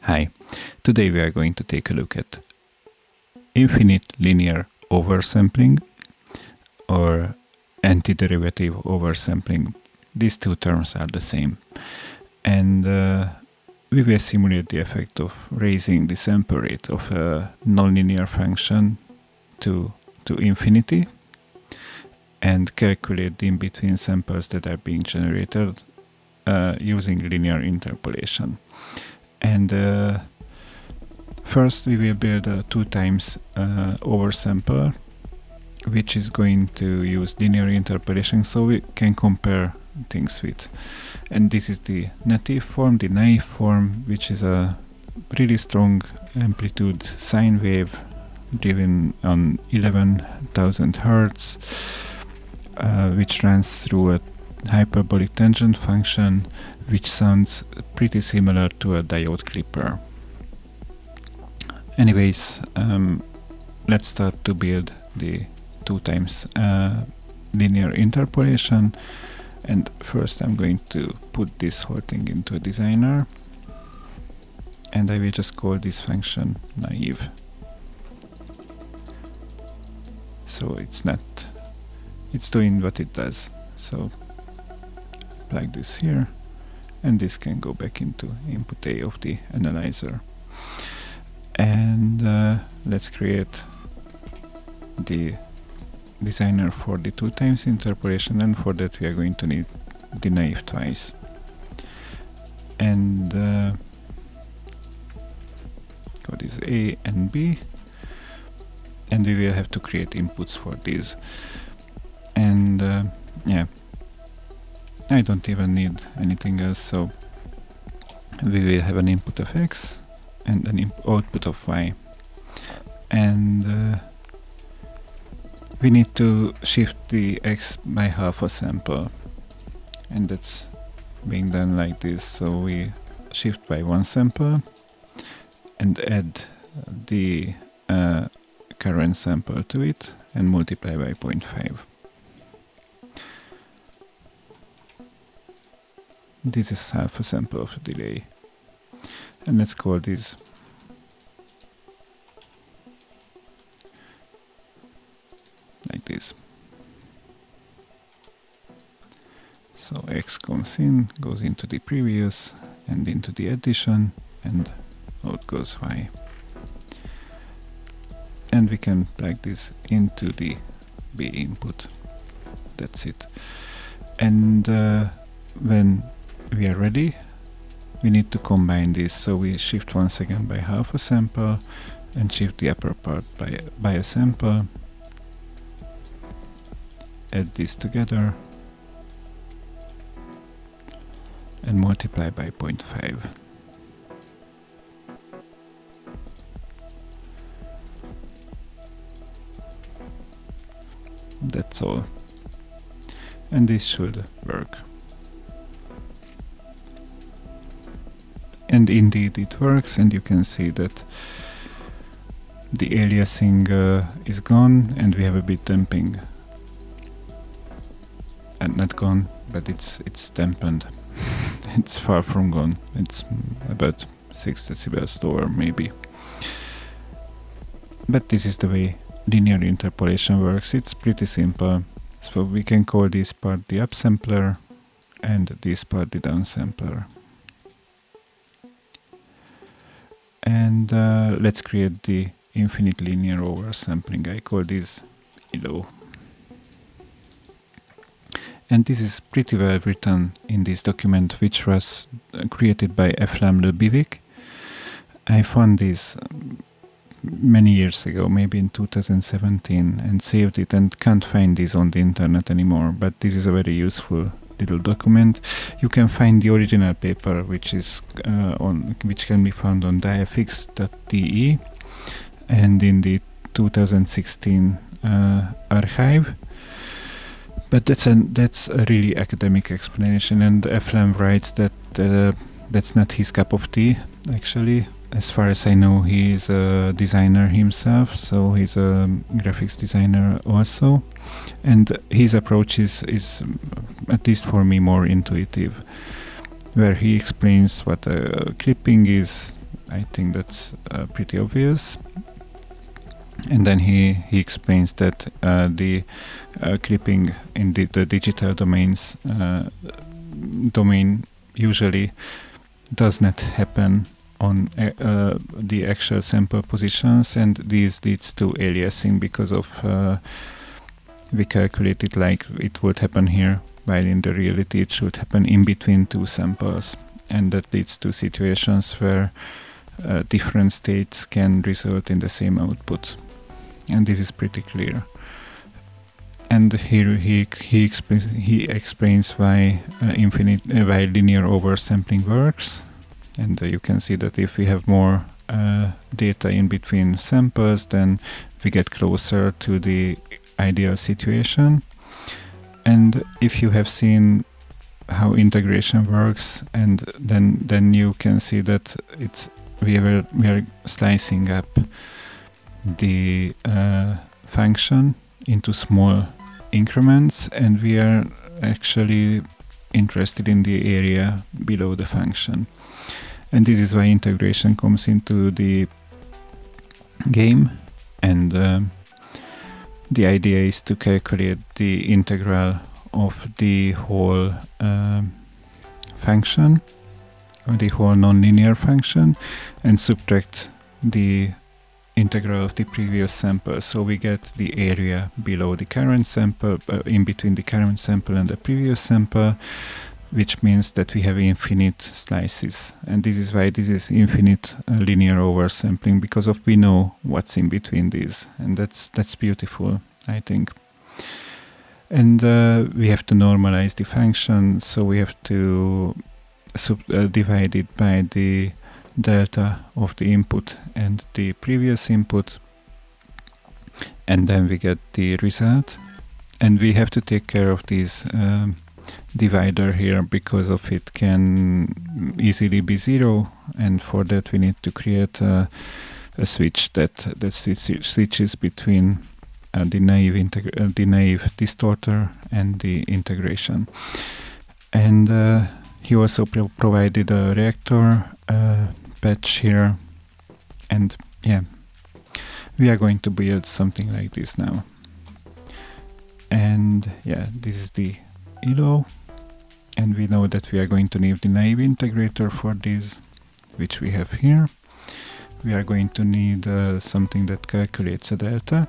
Hi, today we are going to take a look at infinite linear oversampling or antiderivative oversampling. These two terms are the same, and we will simulate the effect of raising the sample rate of a nonlinear function to infinity and calculate the in-between samples that are being generated using linear interpolation. And first we will build a 2 times oversampler, which is going to use linear interpolation so we can compare things with. And this is the native form, the naive form, which is a really strong amplitude sine wave driven on 11,000 Hertz, which runs through a hyperbolic tangent function, which sounds pretty similar to a diode clipper. Anyways, let's start to build the 2 times linear interpolation. And first I'm going to put this whole thing into a designer, and I will just call this function naive. So it's doing what it does. So plug this here, and this can go back into input A of the analyzer. And let's create the designer for the 2 times interpolation, and for that we are going to need the naive twice. And what is A and B, and we will have to create inputs for these. And yeah, I don't even need anything else, so we will have an input of X and an output of Y. And we need to shift the X by half a sample, and that's being done like this. So we shift by 1 sample and add the current sample to it and multiply by 0.5. This is half a sample of the delay, and let's call this like this. So X comes in, goes into the previous and into the addition, and out goes Y. And we can plug this into the B input. That's it. And when we are ready, we need to combine this. So we shift once again by half a sample and shift the upper part by a sample. Add this together and multiply by 0.5. That's all. And this should work. And indeed it works, and you can see that the aliasing is gone, and we have a bit damping. And not gone, but it's dampened. It's far from gone. It's about 6 decibels lower maybe. But this is the way linear interpolation works. It's pretty simple. So we can call this part the upsampler and this part the downsampler. And let's create the infinite linear oversampling. I call this ILO. And this is pretty well written in this document, which was created by Efflam Le Bivic. I found this many years ago, maybe in 2017, and saved it, and can't find this on the internet anymore. But this is a very useful little document. You can find the original paper, which is which can be found on diafix.de and in the 2016 archive. But that's a really academic explanation, and Efflam writes that that's not his cup of tea, actually. As far as I know, he is a designer himself, so he's a graphics designer also. And his approach is at least for me, more intuitive, where he explains what clipping is, I think that's pretty obvious. And then he explains that the clipping in the digital domains domain usually does not happen on the actual sample positions, and this leads to aliasing because of we calculate it like it would happen here, while in the reality it should happen in between two samples, and that leads to situations where different states can result in the same output. And this is pretty clear. And here he explains why why linear oversampling works. And you can see that if we have more data in between samples, then we get closer to the ideal situation. And if you have seen how integration works, and then you can see that we are slicing up the function into small increments, and we are actually interested in the area below the function. And this is why integration comes into the game, and the idea is to calculate the integral of the whole function, or the whole nonlinear function, and subtract the integral of the previous sample. So we get the area below the current sample, in between the current sample and the previous sample, which means that we have infinite slices. And this is why this is infinite linear oversampling, because we know what's in between these. And that's beautiful, I think. And we have to normalize the function, so we have to divide it by the delta of the input and the previous input, and then we get the result. And we have to take care of this divider here, because of it can easily be 0, and for that we need to create a switch that switches between the naive distorter and the integration. And he also provided a reactor patch here, and yeah, we are going to build something like this now. And yeah, this is the ILO, and we know that we are going to need the naive integrator for this, which we have here. We are going to need something that calculates a delta,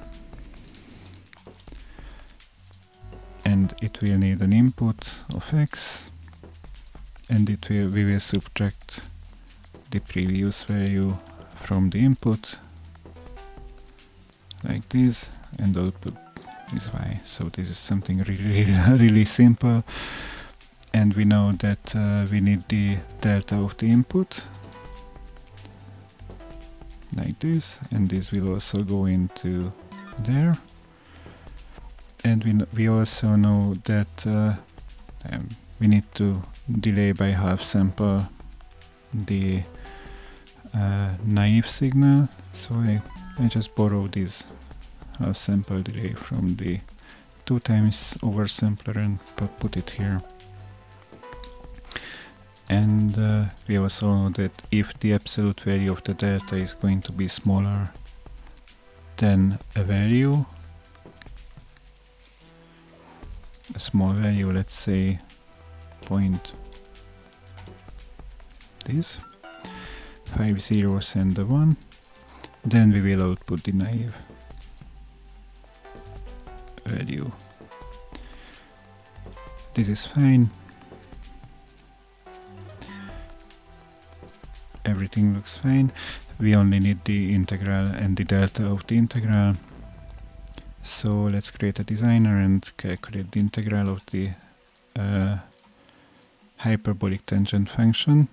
and it will need an input of x, and we will subtract the previous value from the input like this, and output is y. So this is something really simple, and we know that we need the delta of the input like this, and this will also go into there. And we also know that we need to delay by half sample the naive signal, so I just borrow this half sample delay from the 2x oversampler and put it here. And we also know that if the absolute value of the delta is going to be smaller than a value, a small value, let's say this 5 zeros and a 1, then we will output the naive value. This is fine. Everything looks fine. We only need the integral and the delta of the integral. So let's create a designer and calculate the integral of the hyperbolic tangent function,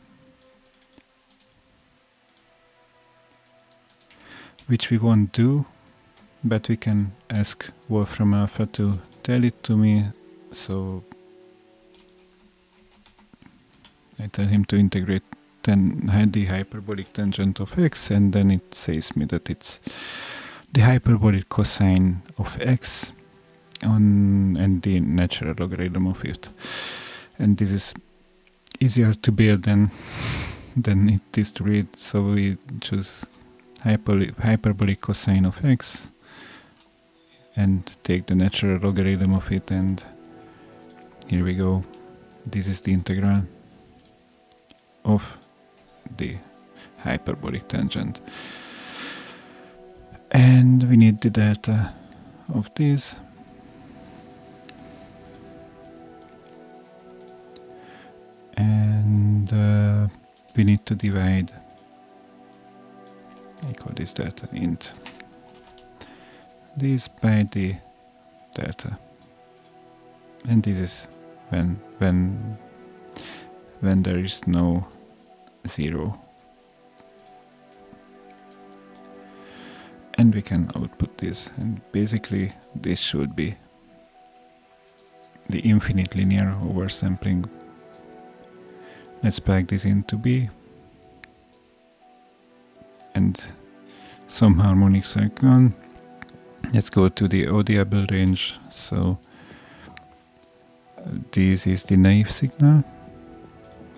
which we won't do, but we can ask Wolfram Alpha to tell it to me. So I tell him to integrate the hyperbolic tangent of x, and then it says me that it's the hyperbolic cosine of x and the natural logarithm of it. And this is easier to build than than it is to read, so we choose hyperbolic cosine of x and take the natural logarithm of it, and here we go. This is the integral of the hyperbolic tangent, and we need the delta of this, and we need to divide, I call this delta int, this by the delta, and this is when there is no 0, and we can output this, and basically this should be the infinite linear oversampling. Let's plug this into B, and some harmonics are gone. Let's go to the audible range. So this is the naive signal,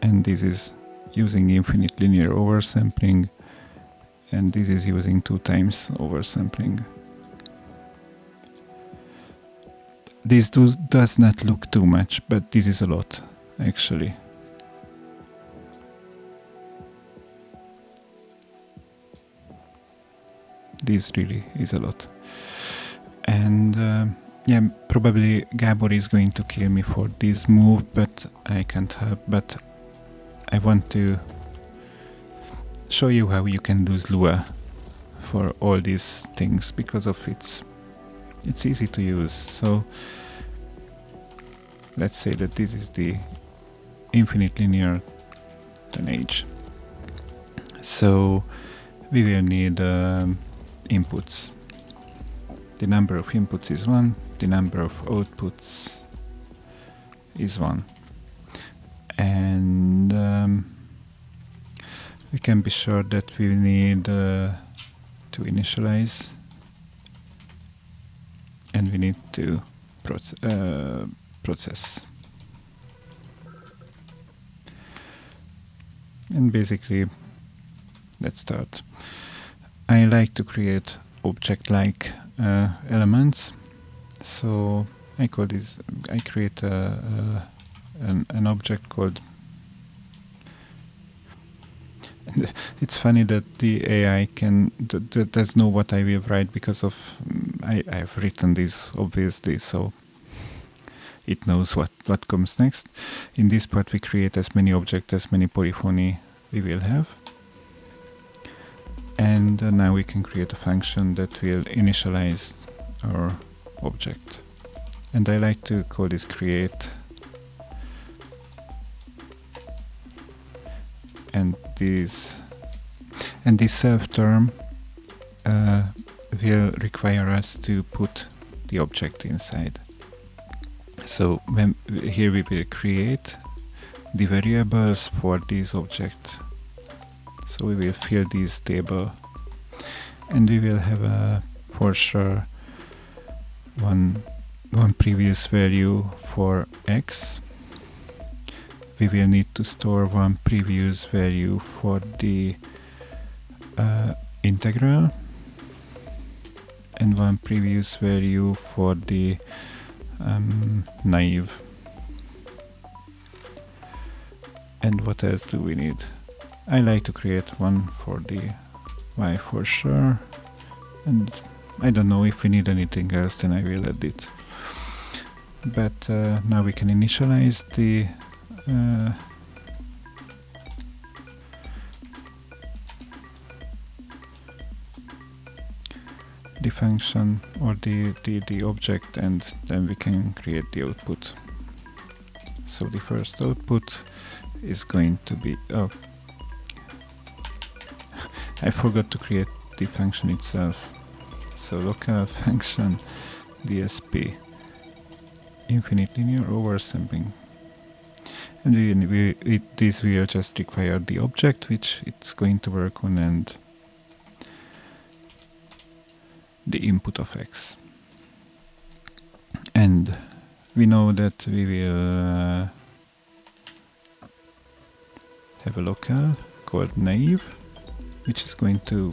and this is using infinite linear oversampling, and this is using 2 times oversampling. This does not look too much, but this is a lot, actually. This really is a lot. And yeah, probably Gabor is going to kill me for this move, but I can't help. But I want to show you how you can use Lua for all these things, because of it's easy to use. So let's say that this is the infinite linear TanH. So we will need inputs. The number of inputs is 1, the number of outputs is 1. And we can be sure that we need to initialize, and we need to process. And basically, let's start. I like to create object-like elements, so I create an object called. It's funny that the AI does know what I will write, because of I've written this obviously, so it knows what comes next. In this part, we create as many objects, as many polyphony we will have. And now we can create a function that will initialize our object. And I like to call this create. And this self term will require us to put the object inside. So here we will create the variables for this object. So we will fill this table, and we will have for sure one previous value for x. We will need to store one previous value for the integral, and one previous value for the naive. And what else do we need? I like to create one for the y for sure, and I don't know if we need anything else, then I will add it. But now we can initialize the function or the object, and then we can create the output. So the first output is going to be I forgot to create the function itself. So local function DSP infinite linear oversampling, and this will just require the object which it's going to work on, and the input of x. And we know that we will have a local called naive, which is going to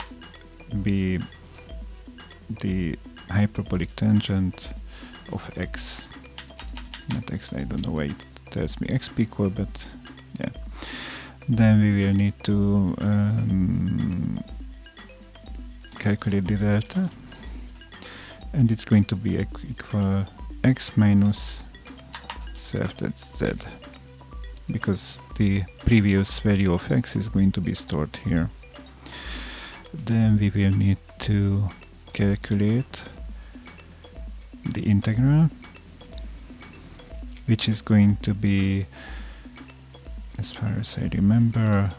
be the hyperbolic tangent of x. Not x, I don't know why it tells me x equal, but yeah. Then we will need to calculate the delta, and it's going to be equal x minus self, that's z, because the previous value of x is going to be stored here. Then we will need to calculate the integral, which is going to be, as far as I remember,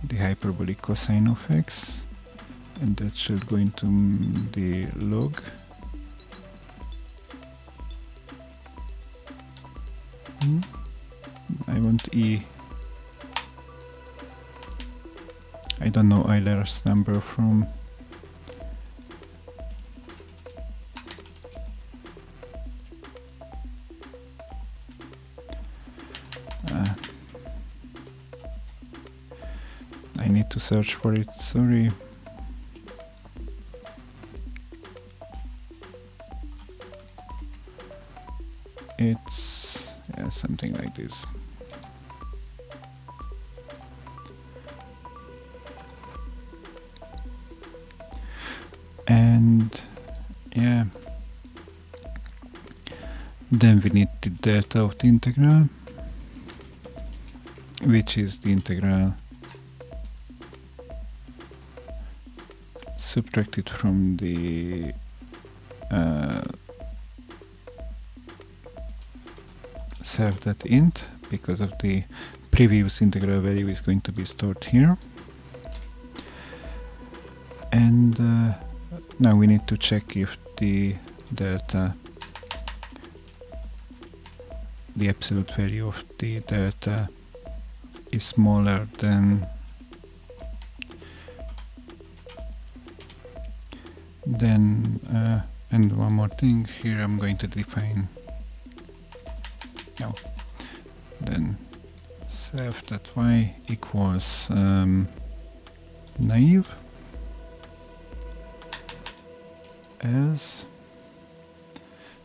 the hyperbolic cosine of x, and that should go into the log. I want e. I don't know Euler's number from I need to search for it, sorry. It's something like this. And yeah, then we need the delta of the integral, which is the integral subtracted from the self.int, because of the previous integral value is going to be stored here. And now we need to check if the delta, the absolute value of the delta, is smaller than and one more thing, here I'm going to define then self.y equals naive as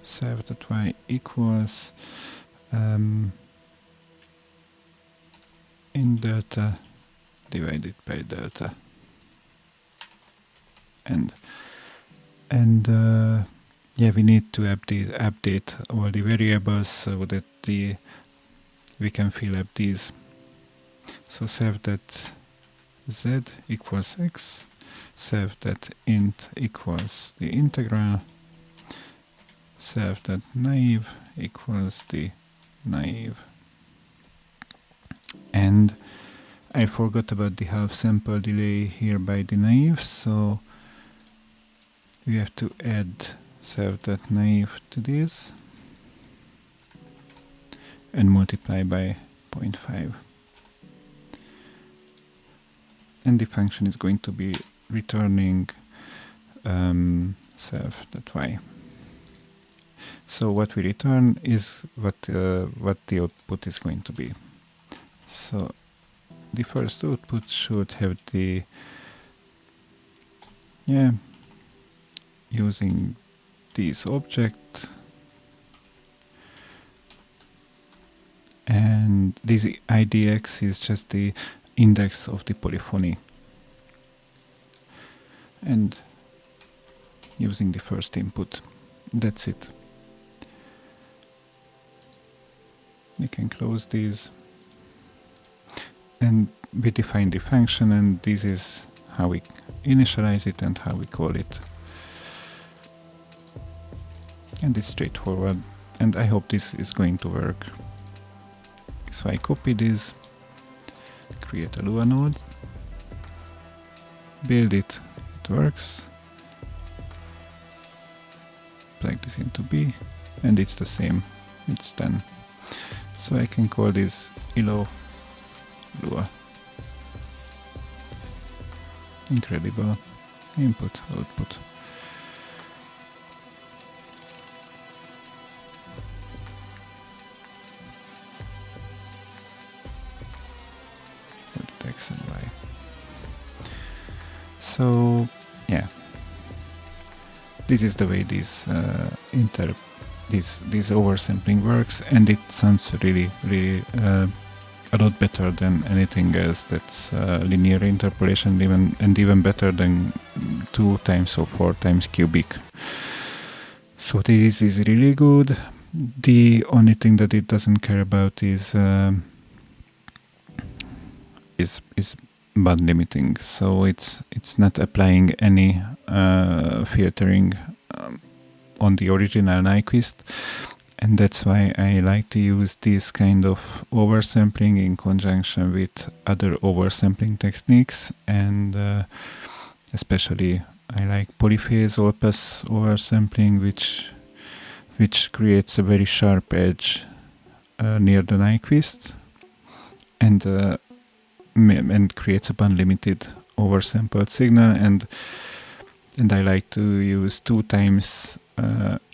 self.y equals in delta divided by delta, and yeah, we need to update all the variables so that we can fill up these. So self.z equals x, self.int equals the integral, self.naive equals the naive. And I forgot about the half sample delay here by the naive, so we have to add self.naive to this and multiply by 0.5. And the function is going to be returning self.y. So what we return is what the output is going to be. So the first output should have the using this object, and this idx is just the index of the polyphony, and using the first input. That's it. You can close these, and we define the function, and this is how we initialize it and how we call it. And it's straightforward, and I hope this is going to work. So I copy this, create a Lua node, build it, it works, plug this into B, and it's the same, it's done. So I can call this ILO Lua. Incredible. Input, output. So yeah, this is the way this this oversampling works, and it sounds really a lot better than anything else that's linear interpolation, even better than 2 times or 4 times cubic. So this is really good. The only thing that it doesn't care about is band limiting. So it's not applying any filtering on the original Nyquist, and that's why I like to use this kind of oversampling in conjunction with other oversampling techniques, and especially I like polyphase all pass oversampling, which creates a very sharp edge near the Nyquist, and creates a band-limited oversampled signal, and I like to use 2 times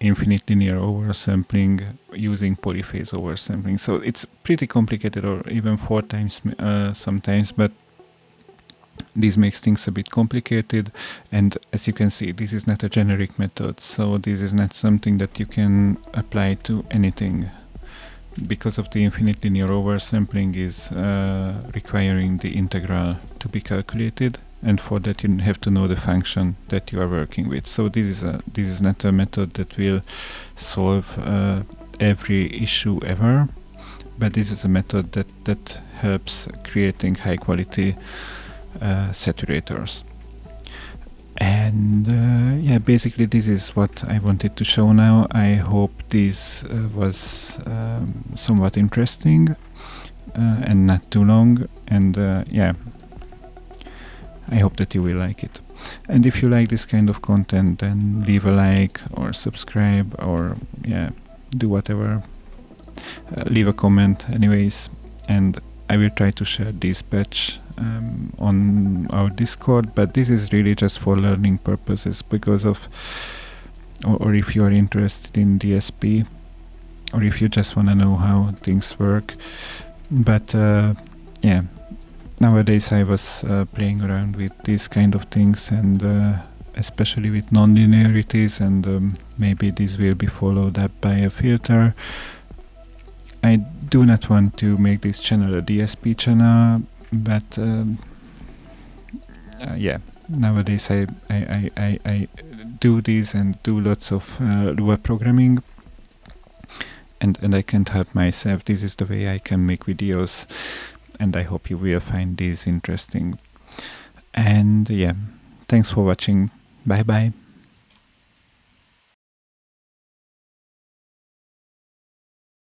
infinite linear oversampling using polyphase oversampling. So it's pretty complicated, or even 4 times sometimes, but this makes things a bit complicated. And as you can see, this is not a generic method, so this is not something that you can apply to anything, because of the infinite linear oversampling is requiring the integral to be calculated, and for that you have to know the function that you are working with. So this is not a method that will solve every issue ever, but this is a method that helps creating high quality saturators. And yeah, basically this is what I wanted to show now. I hope this was somewhat interesting and not too long, and yeah, I hope that you will like it. And if you like this kind of content, then leave a like or subscribe, or yeah, do whatever, leave a comment anyways, and I will try to share this patch on our Discord, but this is really just for learning purposes, because of, or if you are interested in DSP, or if you just want to know how things work. But yeah, nowadays I was playing around with these kind of things, and especially with non-linearities, and maybe this will be followed up by a filter. I do not want to make this channel a DSP channel, but yeah, nowadays I do this and do lots of Lua programming, and I can't help myself. This is the way I can make videos, and I hope you will find this interesting. And yeah, thanks for watching. Bye bye.